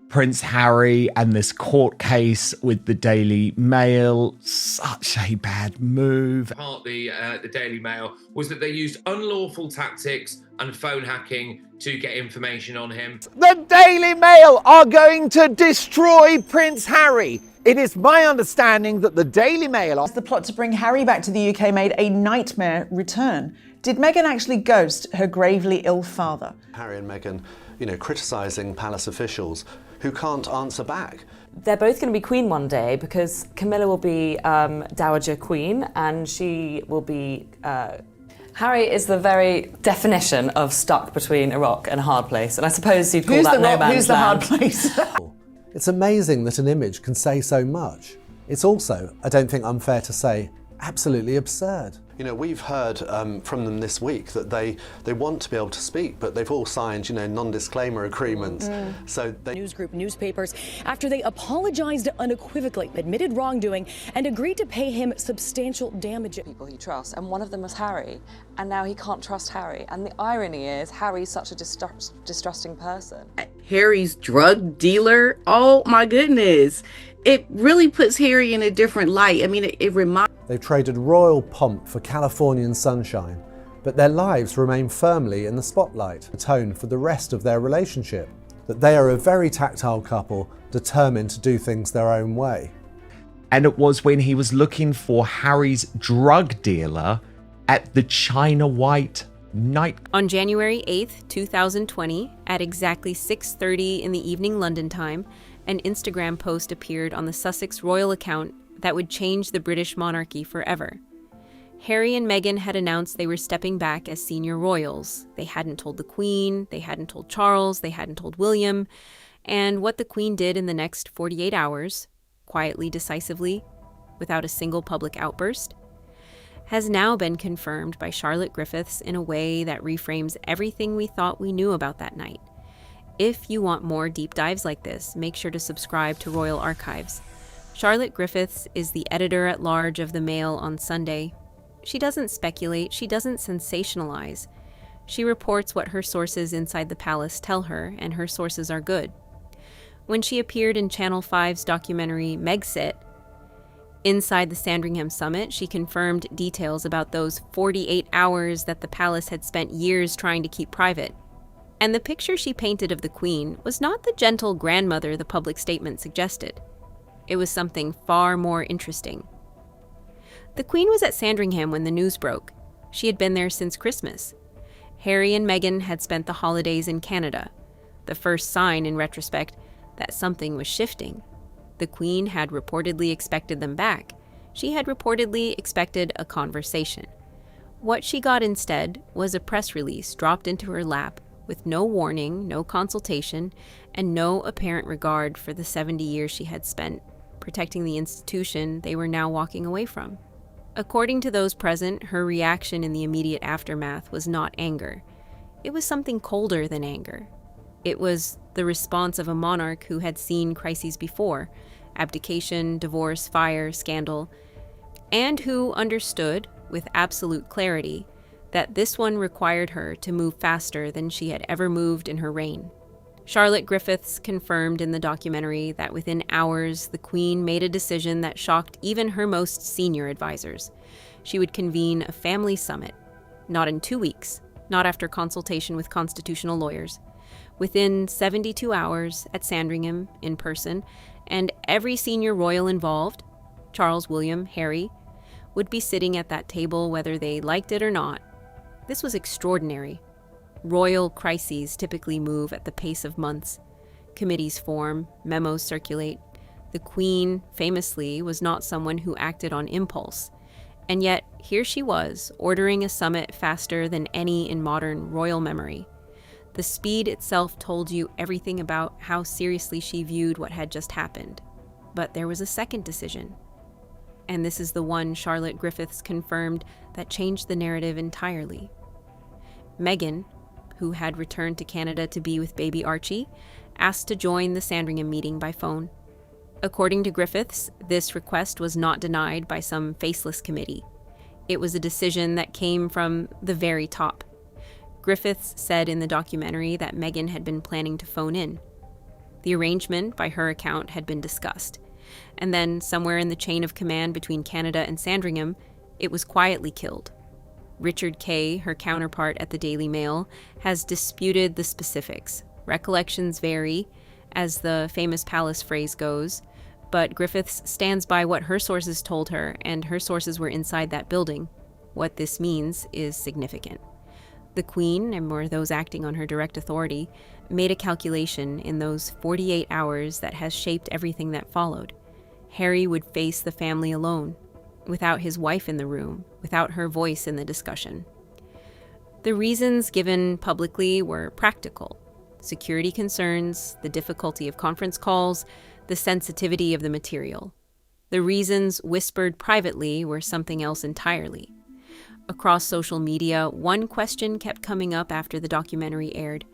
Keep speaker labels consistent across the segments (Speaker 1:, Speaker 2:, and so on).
Speaker 1: Prince Harry and this court case with the Daily Mail. Such a bad move.
Speaker 2: Part of the Daily Mail was that they used unlawful tactics and phone hacking to get information on him.
Speaker 3: The Daily Mail are going to destroy Prince Harry. It is my understanding that the Daily Mail...
Speaker 4: The plot to bring Harry back to the UK made a nightmare return. Did Meghan actually ghost her gravely ill father?
Speaker 5: Harry and Meghan, criticising palace officials who can't answer back.
Speaker 6: They're both going to be queen one day because Camilla will be Dowager Queen and she will be... Harry is the very definition of stuck between a rock and a hard place, and I suppose you'd call that no man's land.
Speaker 4: Who's the hard place?
Speaker 7: It's amazing that an image can say so much. It's also, I don't think unfair to say, absolutely absurd.
Speaker 5: We've heard from them this week that they want to be able to speak, but they've all signed, non-disclaimer agreements. So
Speaker 8: News group newspapers after they apologized unequivocally, admitted wrongdoing, and agreed to pay him substantial damages.
Speaker 6: People he trusts, and one of them was Harry, and now he can't trust Harry. And the irony is, Harry's such a distrusting person.
Speaker 9: Harry's drug dealer, oh my goodness. It really puts Harry in a different light. I mean, it reminds...
Speaker 7: They've traded royal pomp for Californian sunshine, but their lives remain firmly in the spotlight, a tone for the rest of their relationship, that they are a very tactile couple determined to do things their own way.
Speaker 1: And it was when he was looking for Harry's drug dealer at the China White night.
Speaker 10: On January 8th, 2020, at exactly 6:30 in the evening London time, an Instagram post appeared on the Sussex royal account that would change the British monarchy forever. Harry and Meghan had announced they were stepping back as senior royals. They hadn't told the Queen, they hadn't told Charles, they hadn't told William, and what the Queen did in the next 48 hours, quietly, decisively, without a single public outburst, has now been confirmed by Charlotte Griffiths in a way that reframes everything we thought we knew about that night. If you want more deep dives like this, make sure to subscribe to Royal Archives. Charlotte Griffiths is the editor-at-large of the Mail on Sunday. She doesn't speculate, she doesn't sensationalize. She reports what her sources inside the palace tell her, and her sources are good. When she appeared in Channel 5's documentary Megxit, inside the Sandringham Summit, she confirmed details about those 48 hours that the palace had spent years trying to keep private. And the picture she painted of the Queen was not the gentle grandmother the public statement suggested. It was something far more interesting. The Queen was at Sandringham when the news broke. She had been there since Christmas. Harry and Meghan had spent the holidays in Canada, the first sign, in retrospect, that something was shifting. The Queen had reportedly expected them back. She had reportedly expected a conversation. What she got instead was a press release dropped into her lap with no warning, no consultation, and no apparent regard for the 70 years she had spent protecting the institution they were now walking away from. According to those present, her reaction in the immediate aftermath was not anger. It was something colder than anger. It was the response of a monarch who had seen crises before, abdication, divorce, fire, scandal, and who understood, with absolute clarity, that this one required her to move faster than she had ever moved in her reign. Charlotte Griffiths confirmed in the documentary that within hours, the Queen made a decision that shocked even her most senior advisors. She would convene a family summit, not in 2 weeks, not after consultation with constitutional lawyers, within 72 hours at Sandringham in person, and every senior royal involved, Charles, William, Harry, would be sitting at that table whether they liked it or not. This was extraordinary. Royal crises typically move at the pace of months. Committees form, memos circulate. The Queen, famously, was not someone who acted on impulse. And yet, here she was, ordering a summit faster than any in modern royal memory. The speed itself told you everything about how seriously she viewed what had just happened. But there was a second decision. And this is the one Charlotte Griffiths confirmed that changed the narrative entirely. Meghan, who had returned to Canada to be with baby Archie, asked to join the Sandringham meeting by phone. According to Griffiths, this request was not denied by some faceless committee. It was a decision that came from the very top. Griffiths said in the documentary that Meghan had been planning to phone in. The arrangement, by her account, had been discussed. And then, somewhere in the chain of command between Canada and Sandringham, it was quietly killed. Richard Kay, her counterpart at the Daily Mail, has disputed the specifics. Recollections vary, as the famous palace phrase goes, but Griffiths stands by what her sources told her, and her sources were inside that building. What this means is significant. The Queen, or those acting on her direct authority, made a calculation in those 48 hours that has shaped everything that followed. Harry would face the family alone, without his wife in the room, without her voice in the discussion. The reasons given publicly were practical: security concerns, the difficulty of conference calls, the sensitivity of the material. The reasons whispered privately were something else entirely. Across social media, one question kept coming up after the documentary aired.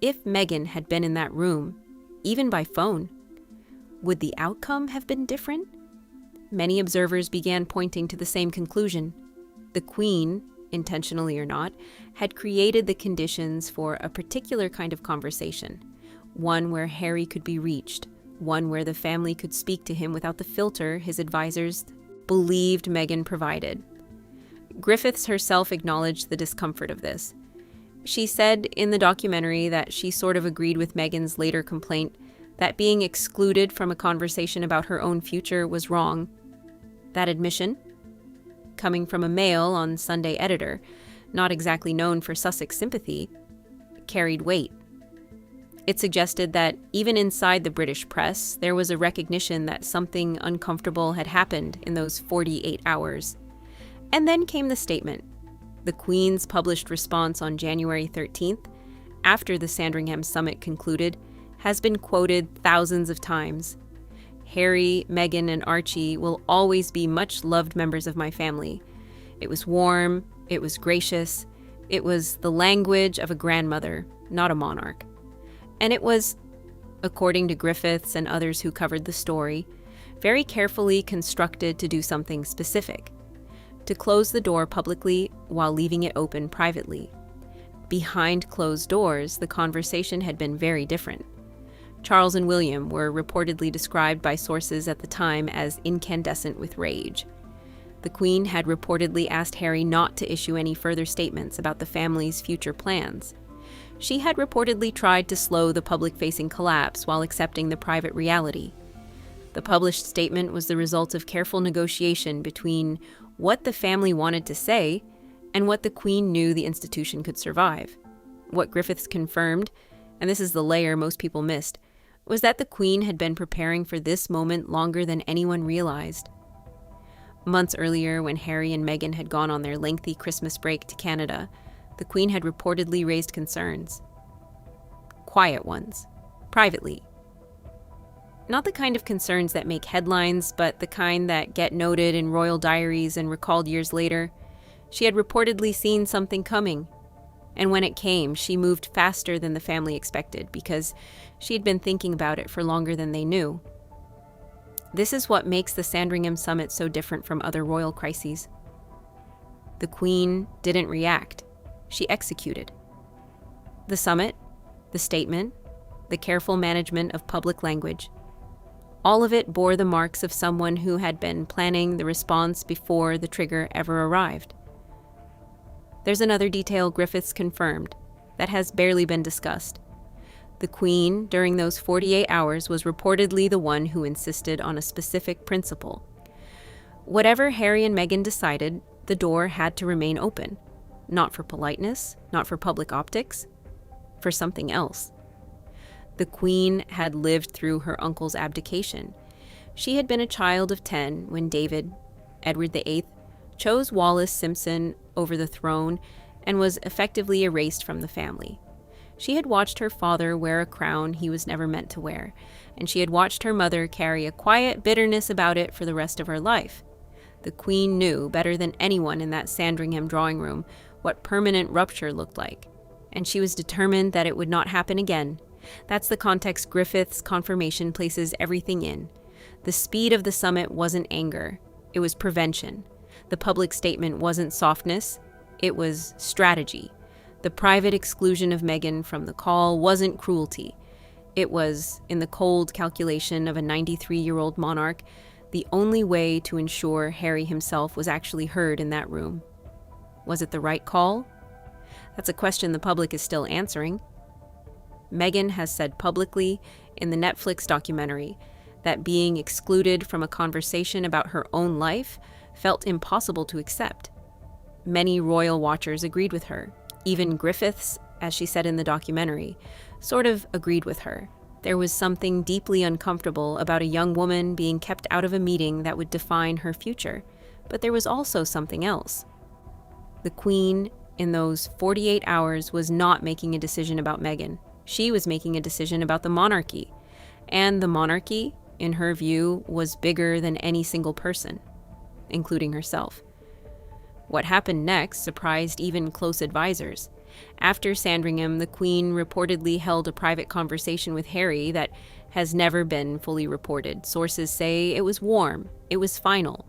Speaker 10: If Meghan had been in that room, even by phone, would the outcome have been different? Many observers began pointing to the same conclusion. The Queen, intentionally or not, had created the conditions for a particular kind of conversation, one where Harry could be reached, one where the family could speak to him without the filter his advisors believed Meghan provided. Griffiths herself acknowledged the discomfort of this. She said in the documentary that she sort of agreed with Meghan's later complaint that being excluded from a conversation about her own future was wrong. That admission, coming from a male on Sunday editor, not exactly known for Sussex sympathy, carried weight. It suggested that even inside the British press, there was a recognition that something uncomfortable had happened in those 48 hours. And then came the statement. The Queen's published response on January 13th, after the Sandringham Summit concluded, has been quoted thousands of times. Harry, Meghan, and Archie will always be much-loved members of my family. It was warm, it was gracious, it was the language of a grandmother, not a monarch. And it was, according to Griffiths and others who covered the story, very carefully constructed to do something specific: to close the door publicly while leaving it open privately. Behind closed doors, the conversation had been very different. Charles and William were reportedly described by sources at the time as incandescent with rage. The Queen had reportedly asked Harry not to issue any further statements about the family's future plans. She had reportedly tried to slow the public-facing collapse while accepting the private reality. The published statement was the result of careful negotiation between what the family wanted to say and what the Queen knew the institution could survive. What Griffiths confirmed, and this is the layer most people missed, was that the Queen had been preparing for this moment longer than anyone realized. Months earlier, when Harry and Meghan had gone on their lengthy Christmas break to Canada, the Queen had reportedly raised concerns. Quiet ones. Privately. Not the kind of concerns that make headlines, but the kind that get noted in royal diaries and recalled years later. She had reportedly seen something coming. And when it came, she moved faster than the family expected because she had been thinking about it for longer than they knew. This is what makes the Sandringham Summit so different from other royal crises. The Queen didn't react. She executed. The summit, the statement, the careful management of public language, all of it bore the marks of someone who had been planning the response before the trigger ever arrived. There's another detail Griffiths confirmed that has barely been discussed. The Queen, during those 48 hours, was reportedly the one who insisted on a specific principle. Whatever Harry and Meghan decided, the door had to remain open. Not for politeness, not for public optics, for something else. The Queen had lived through her uncle's abdication. She had been a child of 10 when David, Edward VIII, chose Wallis Simpson over the throne and was effectively erased from the family. She had watched her father wear a crown he was never meant to wear, and she had watched her mother carry a quiet bitterness about it for the rest of her life. The Queen knew better than anyone in that Sandringham drawing room what permanent rupture looked like, and she was determined that it would not happen again. That's the context Griffiths' confirmation places everything in. The speed of the summit wasn't anger, it was prevention. The public statement wasn't softness, it was strategy. The private exclusion of Meghan from the call wasn't cruelty. It was, in the cold calculation of a 93-year-old monarch, the only way to ensure Harry himself was actually heard in that room. Was it the right call? That's a question the public is still answering. Meghan has said publicly in the Netflix documentary that being excluded from a conversation about her own life felt impossible to accept. Many royal watchers agreed with her. Even Griffiths, as she said in the documentary, sort of agreed with her. There was something deeply uncomfortable about a young woman being kept out of a meeting that would define her future. But there was also something else. The Queen, in those 48 hours, was not making a decision about Meghan. She was making a decision about the monarchy. And the monarchy, in her view, was bigger than any single person, including herself. What happened next surprised even close advisors. After Sandringham, the Queen reportedly held a private conversation with Harry that has never been fully reported. Sources say it was warm, it was final.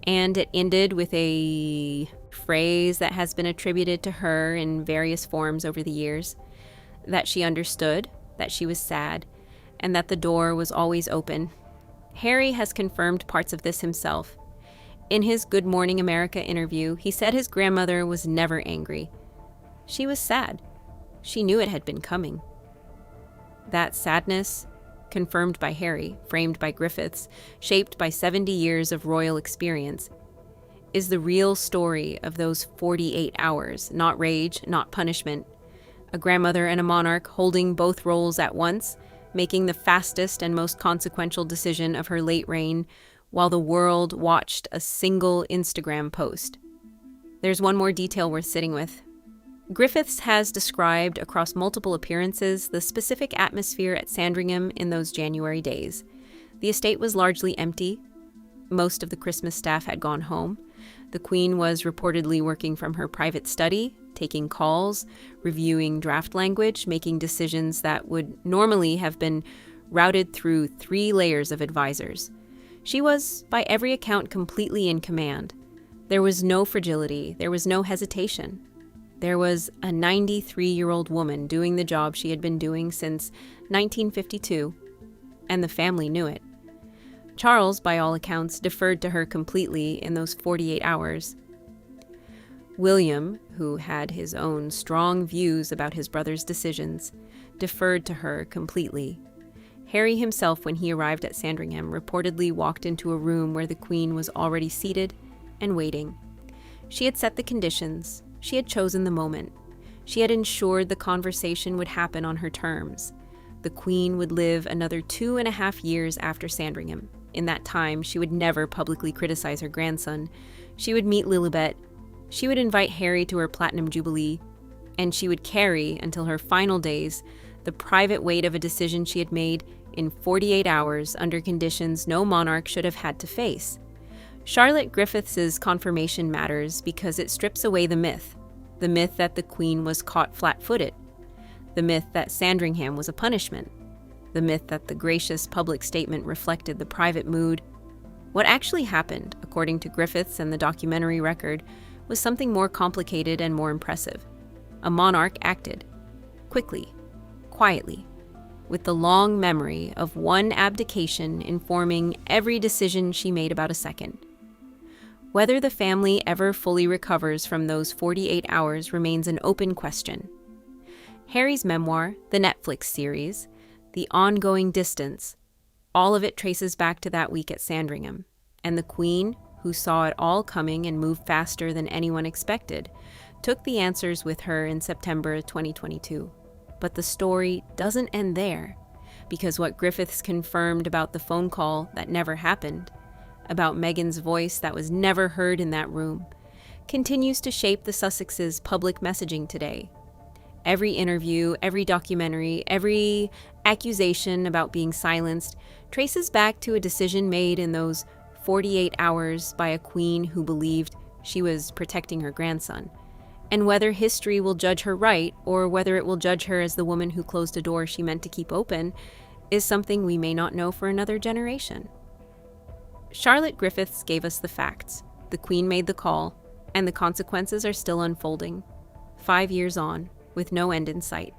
Speaker 10: And it ended with a phrase that has been attributed to her in various forms over the years, that she understood, that she was sad, and that the door was always open. Harry has confirmed parts of this himself. In his Good Morning America interview, he said his grandmother was never angry. She was sad. She knew it had been coming. That sadness, confirmed by Harry, framed by Griffiths, shaped by 70 years of royal experience, is the real story of those 48 hours, not rage, not punishment. A grandmother and a monarch holding both roles at once, making the fastest and most consequential decision of her late reign, while the world watched a single Instagram post. There's one more detail worth sitting with. Griffiths has described across multiple appearances the specific atmosphere at Sandringham in those January days. The estate was largely empty. Most of the Christmas staff had gone home. The Queen was reportedly working from her private study, taking calls, reviewing draft language, making decisions that would normally have been routed through 3 layers of advisors. She was, by every account, completely in command. There was no fragility, there was no hesitation. There was a 93-year-old woman doing the job she had been doing since 1952, and the family knew it. Charles, by all accounts, deferred to her completely in those 48 hours. William, who had his own strong views about his brother's decisions, deferred to her completely. Harry himself, when he arrived at Sandringham, reportedly walked into a room where the Queen was already seated and waiting. She had set the conditions. She had chosen the moment. She had ensured the conversation would happen on her terms. The Queen would live another 2.5 years after Sandringham. In that time, she would never publicly criticize her grandson. She would meet Lilibet. She would invite Harry to her Platinum Jubilee. And she would carry, until her final days, the private weight of a decision she had made in 48 hours under conditions no monarch should have had to face. Charlotte Griffiths' confirmation matters because it strips away the myth that the Queen was caught flat-footed, the myth that Sandringham was a punishment, the myth that the gracious public statement reflected the private mood. What actually happened, according to Griffiths and the documentary record, was something more complicated and more impressive. A monarch acted, quickly, quietly, with the long memory of one abdication informing every decision she made about a second. Whether the family ever fully recovers from those 48 hours remains an open question. Harry's memoir, the Netflix series, The Ongoing Distance, all of it traces back to that week at Sandringham, and the Queen, who saw it all coming and moved faster than anyone expected, took the answers with her in September 2022. But the story doesn't end there, because what Griffiths confirmed about the phone call that never happened, about Meghan's voice that was never heard in that room, continues to shape the Sussexes' public messaging today. Every interview, every documentary, every accusation about being silenced traces back to a decision made in those 48 hours by a queen who believed she was protecting her grandson. And whether history will judge her right, or whether it will judge her as the woman who closed a door she meant to keep open, is something we may not know for another generation. Charlotte Griffiths gave us the facts. The Queen made the call, and the consequences are still unfolding. 5 years on, with no end in sight.